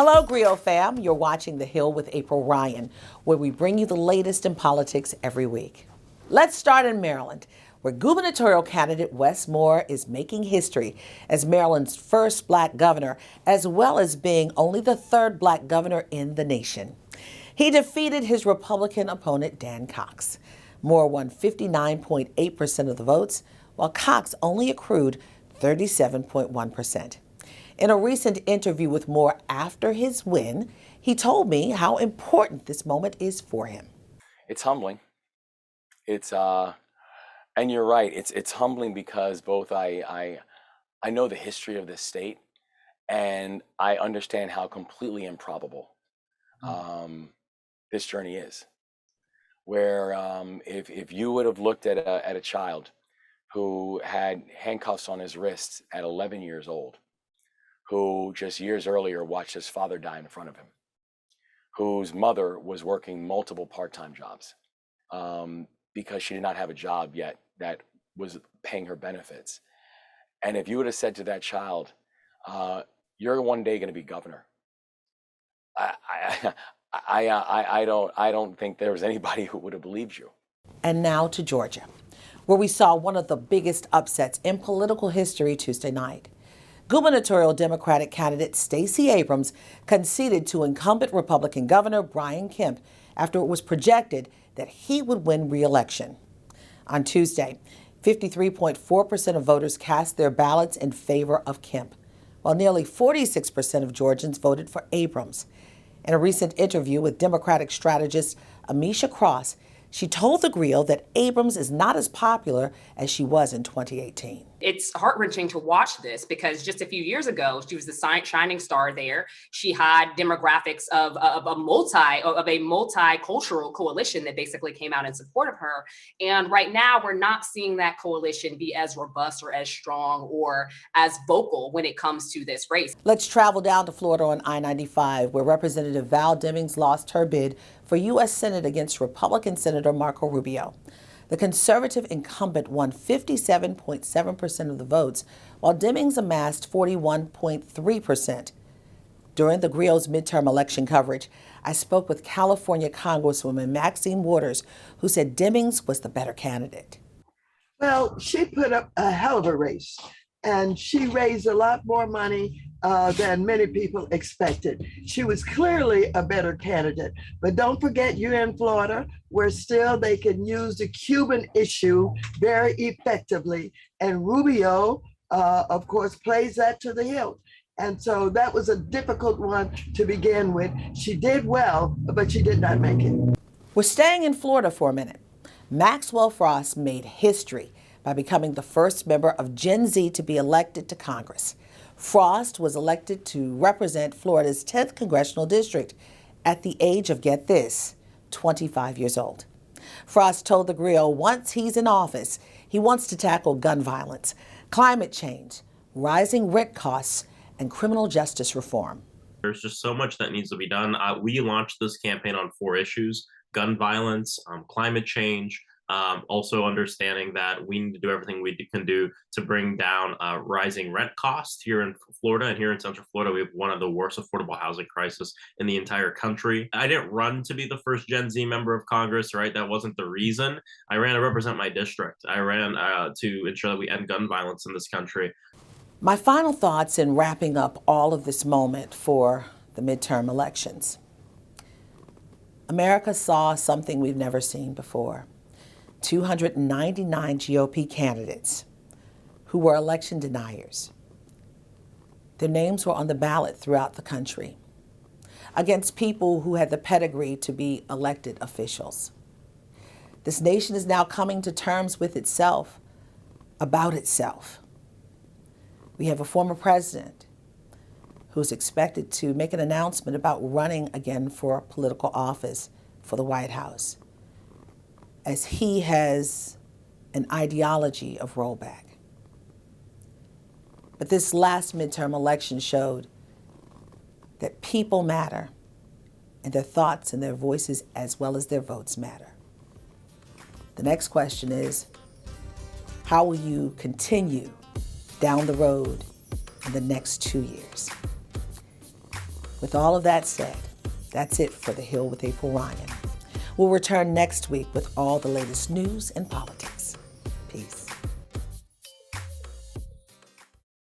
Hello, Grio fam. You're watching The Hill with April Ryan, where we bring you the latest in politics every week. Let's start in Maryland, where gubernatorial candidate Wes Moore is making history as Maryland's first black governor, as well as being only the third black governor in the nation. He defeated his Republican opponent, Dan Cox. Moore won 59.8% of the votes, while Cox only accrued 37.1%. In a recent interview with Moore after his win, he told me how important this moment is for him. It's humbling. And you're right. It's humbling because both I know the history of this state, and I understand how completely improbable this journey is. Where if you would have looked at a child who had handcuffs on his wrists at 11 years old, who just years earlier watched his father die in front of him, whose mother was working multiple part-time jobs because she did not have a job yet that was paying her benefits. And if you would have said to that child, you're one day going to be governor, I don't think there was anybody who would have believed you. And now to Georgia, where we saw one of the biggest upsets in political history Tuesday night. Gubernatorial Democratic candidate Stacey Abrams conceded to incumbent Republican Governor Brian Kemp after it was projected that he would win re-election. On Tuesday, 53.4% of voters cast their ballots in favor of Kemp, while nearly 46% of Georgians voted for Abrams. In a recent interview with Democratic strategist Amisha Cross, she told theGrio that Abrams is not as popular as she was in 2018. It's heart-wrenching to watch this because just a few years ago, she was the shining star there. She had demographics of a multicultural coalition that basically came out in support of her. And right now, we're not seeing that coalition be as robust or as strong or as vocal when it comes to this race. Let's travel down to Florida on I-95, where Representative Val Demings lost her bid for U.S. Senate against Republican Senator Marco Rubio. The conservative incumbent won 57.7% of the votes, while Demings amassed 41.3%. During theGrio's midterm election coverage, I spoke with California Congresswoman Maxine Waters, who said Demings was the better candidate. Well, she put up a hell of a race, and she raised a lot more money than many people expected. She was clearly a better candidate, but don't forget you're in Florida, where still they can use the Cuban issue very effectively. And Rubio, of course, plays that to the hilt. And so that was a difficult one to begin with. She did well, but she did not make it. We're staying in Florida for a minute. Maxwell Frost made history by becoming the first member of Gen Z to be elected to Congress. Frost was elected to represent Florida's 10th congressional district at the age of, get this, 25 years old. Frost told theGrio once he's in office, he wants to tackle gun violence, climate change, rising rent costs, and criminal justice reform. There's just so much that needs to be done. We launched this campaign on 4 issues: gun violence, climate change, also understanding that we need to do everything we can do to bring down rising rent costs here in Florida. And here in Central Florida, we have one of the worst affordable housing crises in the entire country. I didn't run to be the first Gen Z member of Congress, right? That wasn't the reason. I ran to represent my district. I ran to ensure that we end gun violence in this country. My final thoughts in wrapping up all of this moment for the midterm elections. America saw something we've never seen before. 299 GOP candidates who were election deniers. Their names were on the ballot throughout the country against people who had the pedigree to be elected officials. This nation is now coming to terms with itself, about itself. We have a former president who's expected to make an announcement about running again for political office for the White House, as he has an ideology of rollback. But this last midterm election showed that people matter, and their thoughts and their voices as well as their votes matter. The next question is, how will you continue down the road in the next 2 years? With all of that said, that's it for The Hill with April Ryan. We'll return next week with all the latest news and politics. Peace.